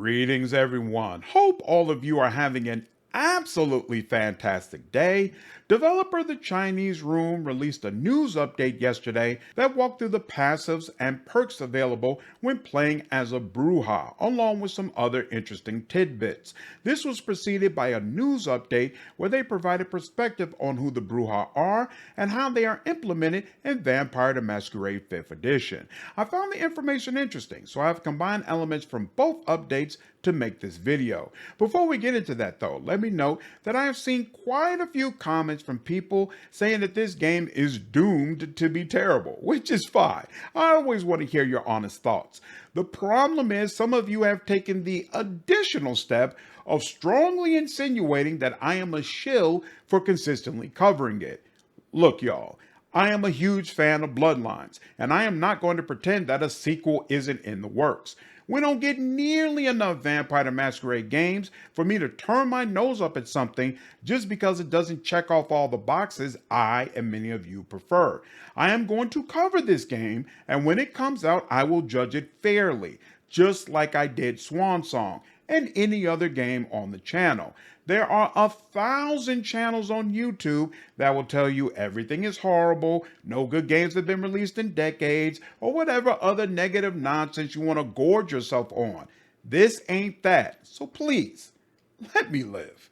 Greetings, everyone. Hope all of you are having an absolutely fantastic day. Developer The Chinese Room released a news update yesterday that walked through the passives and perks available when playing as a Brujah, along with some other interesting tidbits. This was preceded by a news update where they provided perspective on who the Brujah are and how they are implemented in Vampire the Masquerade 5th edition. I found the information interesting, so I have combined elements from both updates to make this video. Before we get into that though, let me note that I have seen quite a few comments from people saying that this game is doomed to be terrible, which is fine. I always want to hear your honest thoughts. The problem is some of you have taken the additional step of strongly insinuating that I am a shill for consistently covering it. Look, y'all, I am a huge fan of Bloodlines, and I am not going to pretend that a sequel isn't in the works. We don't get nearly enough Vampire the Masquerade games for me to turn my nose up at something just because it doesn't check off all the boxes I and many of you prefer. I am going to cover this game, and when it comes out, I will judge it fairly, just like I did Swan Song and any other game on the channel. There are 1,000 channels on YouTube that will tell you everything is horrible, no good games have been released in decades, or whatever other negative nonsense you want to gorge yourself on. This ain't that, so please, let me live.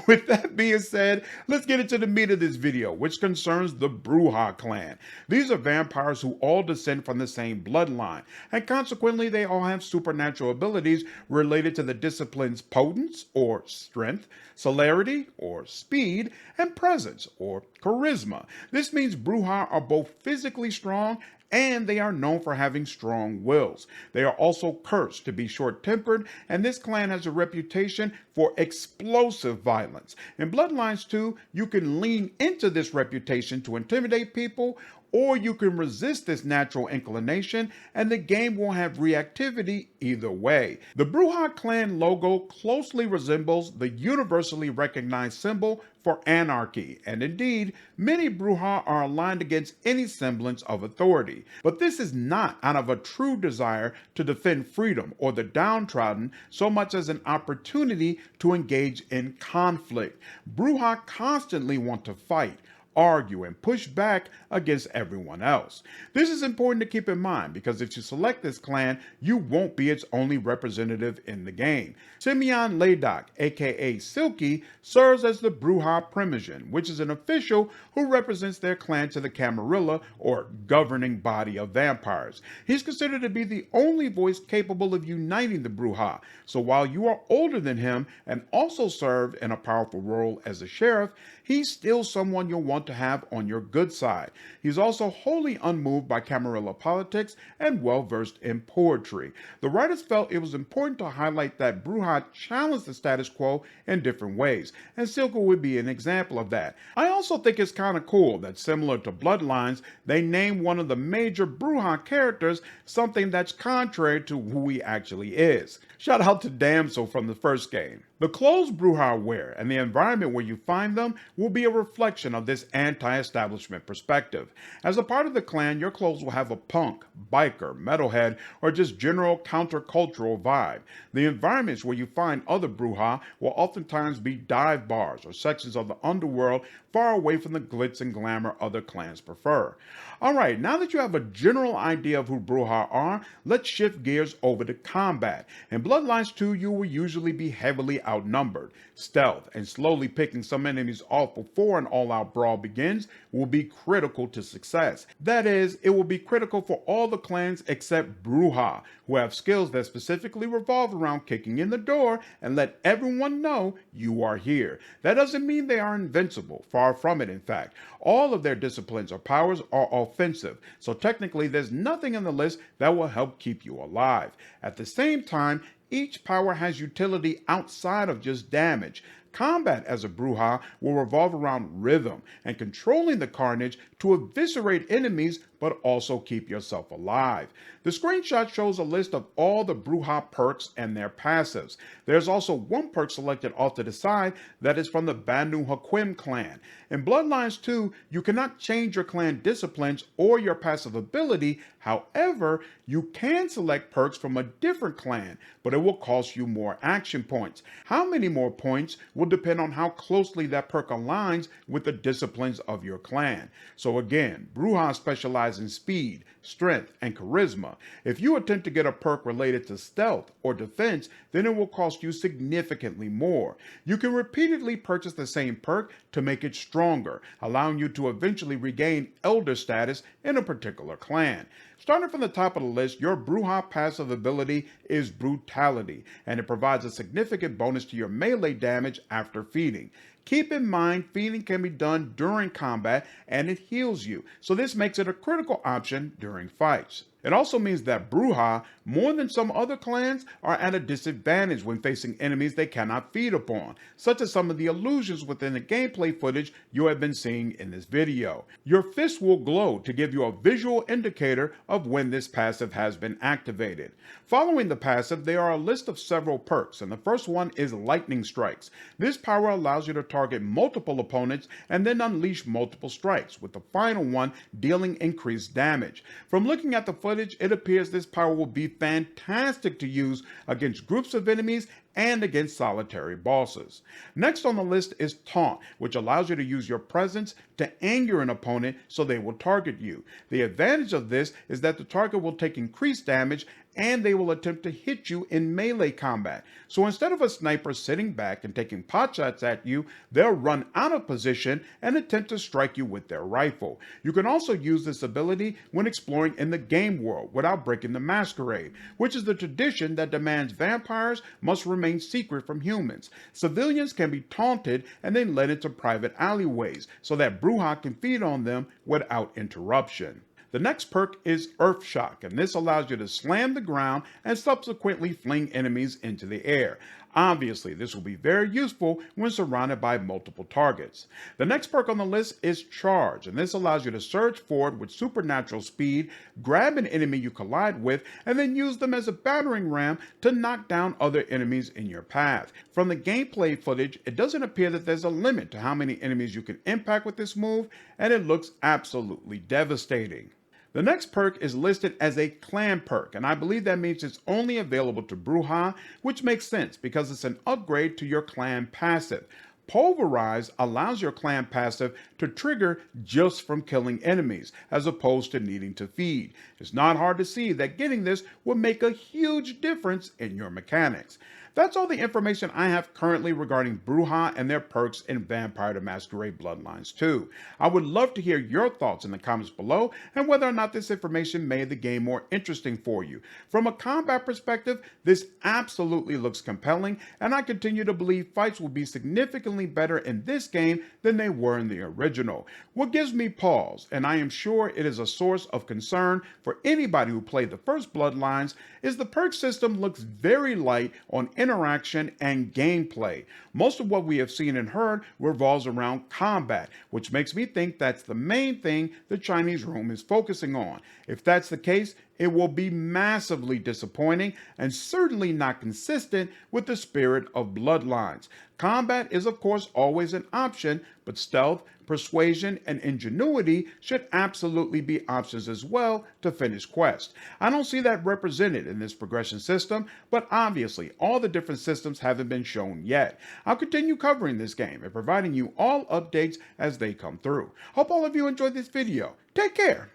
With that being said, let's get into the meat of this video, which concerns the Brujah clan. These are vampires who all descend from the same bloodline, and consequently they all have supernatural abilities related to the disciplines potence, or strength, celerity, or speed, and presence, or charisma. This means Brujah are both physically strong and they are known for having strong wills. They are also cursed to be short-tempered, and this clan has a reputation for explosive violence. In Bloodlines 2, you can lean into this reputation to intimidate people, or you can resist this natural inclination, and the game will have reactivity either way. The Brujah clan logo closely resembles the universally recognized symbol for anarchy, and indeed, many Brujah are aligned against any semblance of authority. But this is not out of a true desire to defend freedom or the downtrodden so much as an opportunity to engage in conflict. Brujah constantly want to fight, argue, and push back against everyone else. This is important to keep in mind because if you select this clan, you won't be its only representative in the game. Simeon Laydock, aka Silky, serves as the Brujah Primogen, which is an official who represents their clan to the Camarilla, or governing body of vampires. He's considered to be the only voice capable of uniting the Brujah, so while you are older than him and also serve in a powerful role as a sheriff, he's still someone you'll want to have on your good side. He's also wholly unmoved by Camarilla politics and well-versed in poetry. The writers felt it was important to highlight that Brujah challenged the status quo in different ways, and Silka would be an example of that. I also think it's kind of cool that, similar to Bloodlines, they name one of the major Brujah characters something that's contrary to who he actually is. Shout out to Damsel from the first game. The clothes Brujah wear and the environment where you find them will be a reflection of this anti-establishment perspective. As a part of the clan, your clothes will have a punk, biker, metalhead, or just general countercultural vibe. The environments where you find other Brujah will oftentimes be dive bars or sections of the underworld far away from the glitz and glamour other clans prefer. Alright, now that you have a general idea of who Brujah are, let's shift gears over to combat. In Bloodlines 2, you will usually be heavily outnumbered. Stealth and slowly picking some enemies off before an all-out brawl begins will be critical to success. That is, it will be critical for all the clans except Brujah, who have skills that specifically revolve around kicking in the door and let everyone know you are here. That doesn't mean they are invincible, far from it in fact. All of their disciplines or powers are offensive, so technically there's nothing in the list that will help keep you alive. At the same time, each power has utility outside of just damage. Combat as a Brujah will revolve around rhythm and controlling the carnage to eviscerate enemies but also keep yourself alive. The screenshot shows a list of all the Brujah perks and their passives. There's also one perk selected off to the side that is from the Banu Hakim clan. In Bloodlines 2, you cannot change your clan disciplines or your passive ability. However, you can select perks from a different clan, but it will cost you more action points. How many more points will depend on how closely that perk aligns with the disciplines of your clan. So again, Brujah specialize in speed, strength, and charisma. If you attempt to get a perk related to stealth or defense, then it will cost you significantly more. You can repeatedly purchase the same perk to make it stronger, allowing you to eventually regain elder status in a particular clan. Starting from the top of the list, your Brujah passive ability is Brutality, and it provides a significant bonus to your melee damage after feeding. Keep in mind, feeding can be done during combat and it heals you, so this makes it a critical option during fights. It also means that Brujah, more than some other clans, are at a disadvantage when facing enemies they cannot feed upon, such as some of the illusions within the gameplay footage you have been seeing in this video. Your fist will glow to give you a visual indicator of when this passive has been activated. Following the passive, there are a list of several perks, and the first one is Lightning Strikes. This power allows you to target multiple opponents and then unleash multiple strikes, with the final one dealing increased damage. From looking at the footage, it appears this power will be fantastic to use against groups of enemies and against solitary bosses. Next on the list is Taunt, which allows you to use your presence to anger an opponent so they will target you. The advantage of this is that the target will take increased damage and they will attempt to hit you in melee combat. So instead of a sniper sitting back and taking potshots at you, they'll run out of position and attempt to strike you with their rifle. You can also use this ability when exploring in the game world without breaking the Masquerade, which is the tradition that demands vampires must remain secret from humans. Civilians can be taunted and then led into private alleyways so that Brujah can feed on them without interruption. The next perk is Earth Shock, and this allows you to slam the ground and subsequently fling enemies into the air. Obviously, this will be very useful when surrounded by multiple targets. The next perk on the list is Charge, and this allows you to surge forward with supernatural speed, grab an enemy you collide with, and then use them as a battering ram to knock down other enemies in your path. From the gameplay footage, it doesn't appear that there's a limit to how many enemies you can impact with this move, and it looks absolutely devastating. The next perk is listed as a clan perk, and I believe that means it's only available to Brujah, which makes sense because it's an upgrade to your clan passive. Pulverize allows your clan passive to trigger just from killing enemies, as opposed to needing to feed. It's not hard to see that getting this will make a huge difference in your mechanics. That's all the information I have currently regarding Brujah and their perks in Vampire the Masquerade Bloodlines 2. I would love to hear your thoughts in the comments below and whether or not this information made the game more interesting for you. From a combat perspective, this absolutely looks compelling, and I continue to believe fights will be significantly better in this game than they were in the original. What gives me pause, and I am sure it is a source of concern for anybody who played the first Bloodlines, is the perk system looks very light on interaction and gameplay. Most of what we have seen and heard revolves around combat, which makes me think that's the main thing the Chinese room is focusing on. If that's the case, it will be massively disappointing and certainly not consistent with the spirit of Bloodlines. Combat is of course always an option, but stealth, persuasion, and ingenuity should absolutely be options as well to finish quests. I don't see that represented in this progression system, but obviously all the different systems haven't been shown yet. I'll continue covering this game and providing you all updates as they come through. Hope all of you enjoyed this video. Take care.